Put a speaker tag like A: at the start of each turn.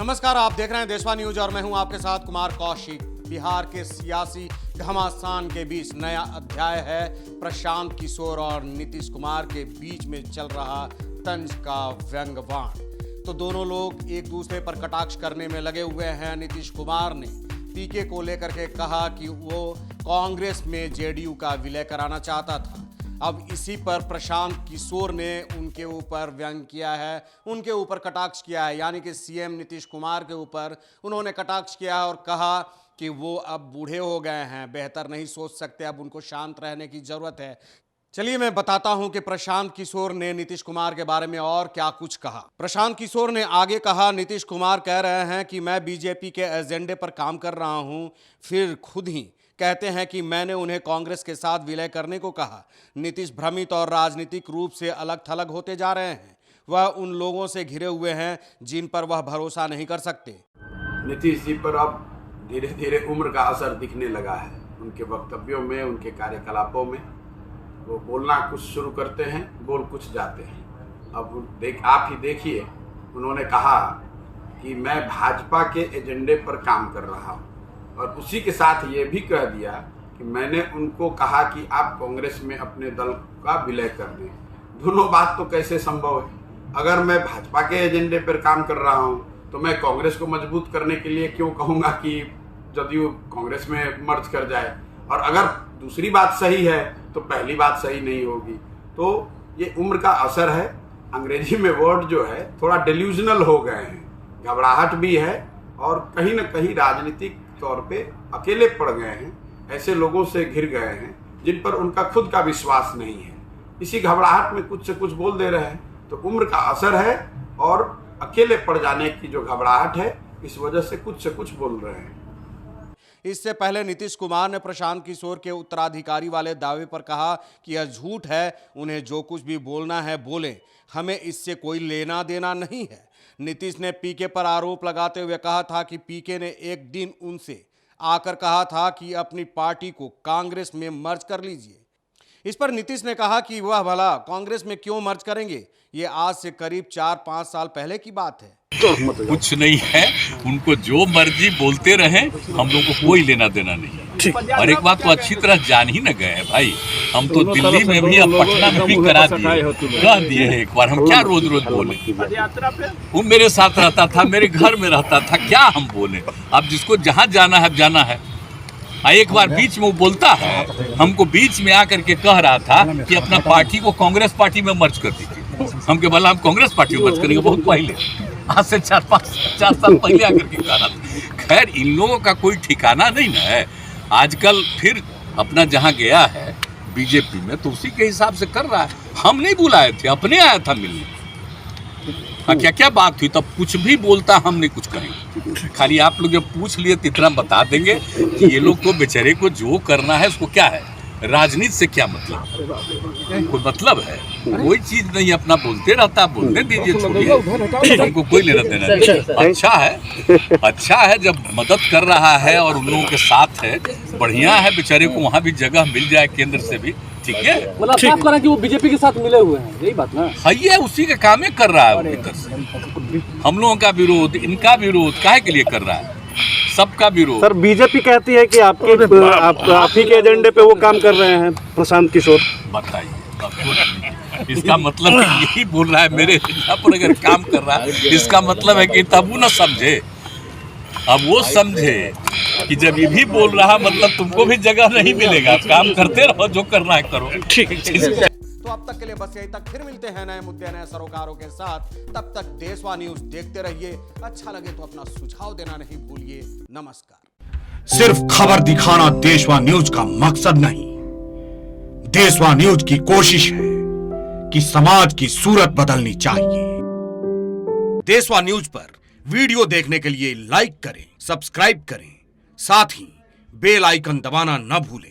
A: नमस्कार, आप देख रहे हैं देशवा न्यूज और मैं हूं आपके साथ कुमार कौशिक। बिहार के सियासी घमासान के बीच नया अध्याय है। प्रशांत किशोर और नीतीश कुमार के बीच में चल रहा तंज का व्यंग्यवाण। तो दोनों लोग एक दूसरे पर कटाक्ष करने में लगे हुए हैं। नीतीश कुमार ने पीके को लेकर के कहा कि वो कांग्रेस में जेडीयू का विलय कराना चाहता था। अब इसी पर प्रशांत किशोर ने उनके ऊपर व्यंग किया है, उनके ऊपर कटाक्ष किया है, यानी कि सीएम नीतीश कुमार के ऊपर उन्होंने कटाक्ष किया है और कहा कि वो अब बूढ़े हो गए हैं, बेहतर नहीं सोच सकते, अब उनको शांत रहने की जरूरत है। चलिए मैं बताता हूं कि प्रशांत किशोर ने नीतीश कुमार के बारे में और क्या कुछ कहा। प्रशांत किशोर ने आगे कहा, नीतीश कुमार कह रहे हैं कि मैं बीजेपी के एजेंडे पर काम कर रहा हूं, फिर खुद ही कहते हैं कि मैंने उन्हें कांग्रेस के साथ विलय करने को कहा। नीतीश भ्रमित और राजनीतिक रूप से अलग थलग होते जा रहे हैं। वह उन लोगों से घिरे हुए हैं जिन पर वह भरोसा नहीं कर सकते।
B: नीतीश जी पर अब धीरे धीरे उम्र का असर दिखने लगा है। उनके वक्तव्यों में, उनके कार्यकलापों में वो बोलना कुछ शुरू करते हैं, बोल कुछ जाते हैं। अब आप ही देखिए, उन्होंने कहा कि मैं भाजपा के एजेंडे पर काम कर रहा हूँ और उसी के साथ ये भी कह दिया कि मैंने उनको कहा कि आप कांग्रेस में अपने दल का विलय कर दें। दोनों बात तो कैसे संभव है? अगर मैं भाजपा के एजेंडे पर काम कर रहा हूँ तो मैं कांग्रेस को मजबूत करने के लिए क्यों कहूँगा कि जदयू कांग्रेस में मर्ज कर जाए? और अगर दूसरी बात सही है तो पहली बात सही नहीं होगी। तो ये उम्र का असर है। अंग्रेजी में वर्ड जो है थोड़ा डेल्यूजनल हो गए हैं, घबराहट भी है और कहीं ना कहीं राजनीतिक तौर पे अकेले पड़ गए हैं। ऐसे लोगों से घिर गए हैं जिन पर उनका खुद का विश्वास नहीं है। इसी घबराहट में कुछ से कुछ बोल दे रहे हैं। तो उम्र का असर है और अकेले पड़ जाने की जो घबराहट है, इस वजह से कुछ बोल रहे हैं।
A: इससे पहले नीतीश कुमार ने प्रशांत किशोर के उत्तराधिकारी वाले दावे पर कहा कि यह झूठ है, उन्हें जो कुछ भी बोलना है बोलें, हमें इससे कोई लेना देना नहीं है। नीतीश ने पीके पर आरोप लगाते हुए कहा था कि पीके ने एक दिन उनसे आकर कहा था कि अपनी पार्टी को कांग्रेस में मर्ज कर लीजिए। इस पर नीतीश ने कहा कि वह भला कांग्रेस में क्यों मर्ज करेंगे, ये आज से करीब 4-5 साल पहले की बात है।
C: कुछ नहीं है, उनको जो मर्जी बोलते रहे, हम लोग को कोई लेना देना नहीं। और एक बात तो अच्छी तरह जान ही न गए हैं भाई, हम तो दिल्ली में भी अब पटना में भी कह दिए हैं एक बार। हम क्या रोज रोज बोले? वो मेरे साथ रहता था, मेरे घर में रहता था, क्या हम बोले? अब जिसको जहाँ जाना है जाना है। एक बार बीच में वो बोलता है, हमको बीच में आकर के कह रहा था कि अपना पार्टी को कांग्रेस पार्टी में मर्ज कर दीजिए। हम के बोला हम कांग्रेस पार्टी में मर्ज करेंगे, बहुत पहले, आज से 4 साल पहले आकर के कहा था। खैर, इन लोगों का कोई ठिकाना नहीं ना है। आजकल फिर अपना जहाँ गया है बीजेपी में, तो उसी के हिसाब से कर रहा है। हम नहीं बुलाए थे, अपने आया था मिलने। हाँ, क्या क्या बात हुई तब कुछ भी बोलता, हम नहीं कुछ कहेंगे। खाली आप लोग जब पूछ लिए तो इतना बता देंगे कि ये लोग को बेचारे को जो करना है उसको क्या है, राजनीति से क्या मतलब, कोई मतलब है? कोई चीज नहीं, अपना बोलते रहता, बोलने दीजिए, छोड़िए, हमको कोई लेना देना नहीं। अच्छा है जब मदद कर रहा है और उन लोगों के साथ है, बढ़िया है। बेचारे को वहाँ भी जगह मिल जाए केंद्र से भी, ठीक है।
D: मतलब साफ करा कि वो बीजेपी के साथ मिले हुए हैं, यही बात ना
C: है। ये उसी के काम कर रहा है भीतर से। हम लोगों का विरोध, इनका विरोध काहे के लिए कर रहा है? सबका विरोध।
D: सर, बीजेपी कहती है कि आप ही के एजेंडे पे वो काम कर रहे हैं प्रशांत किशोर।
C: बताइए, इसका मतलब यही बोल रहा है मेरे पर अगर काम कर रहा है, इसका मतलब है कि तब वो ना समझे। अब वो समझे कि जब ये भी बोल रहा मतलब तुमको भी जगह नहीं मिलेगा, काम करते रहो, जो करना है करो। ठीक।
A: तो अब तक के लिए बस यही तक, फिर मिलते हैं नए मुद्दे नए सरोकारों के साथ। तब तक देशवा न्यूज देखते रहिए। अच्छा लगे तो अपना सुझाव देना नहीं भूलिए। नमस्कार।
E: सिर्फ खबर दिखाना देशवा न्यूज का मकसद नहीं। देशवा न्यूज की कोशिश है कि समाज की सूरत बदलनी चाहिए। देशवा न्यूज पर वीडियो देखने के लिए लाइक करें, सब्सक्राइब करें, साथ ही बेल आइकन दबाना न भूलें।